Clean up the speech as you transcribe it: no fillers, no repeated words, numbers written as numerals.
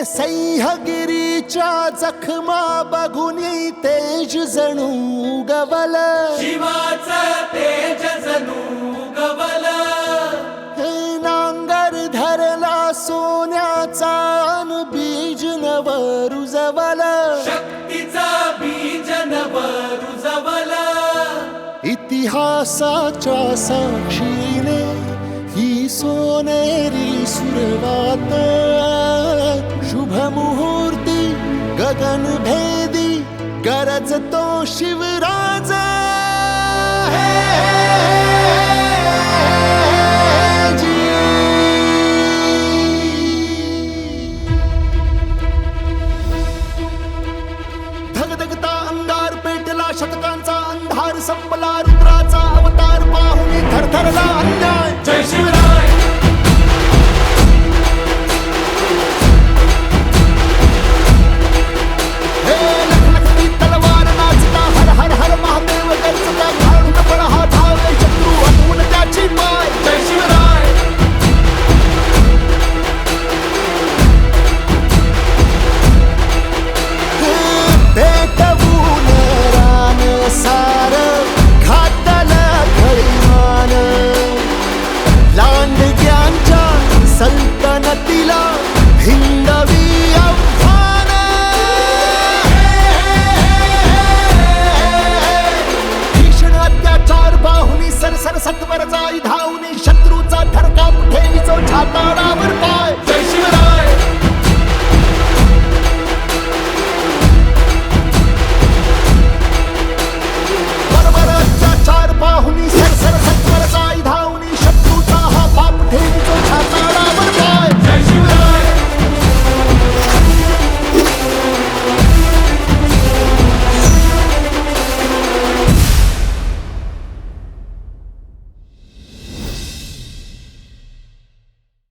सह्यागिरीच्या जखमा बघून तेज जणू गवल, शिवाचं तेज जणू गवल. नांगर धरला सोन्याचा अन बीज नव रुजवल, शक्तीचा बीज नव रुजवल. इतिहासाच्या साक्षीने ही सोनेरी सुरवात, शुभ मुहूर्ती गगन भेदी गरजतो शिवराज. धगधगता अंगार पेटला, शतकांचा अंधार संपला, रुद्राचा अवतार पाहून थरथरला अन्याय. जय शिवराय. हे लखलखती तलवार नाचता, हर हर हर महादेव गरजता, घालून बळ हा धावले शत्रू हटवून त्याची माय. जय शिवराय. पेटवून रान सार घातलं खळीमान, लांडग्यांच्या संत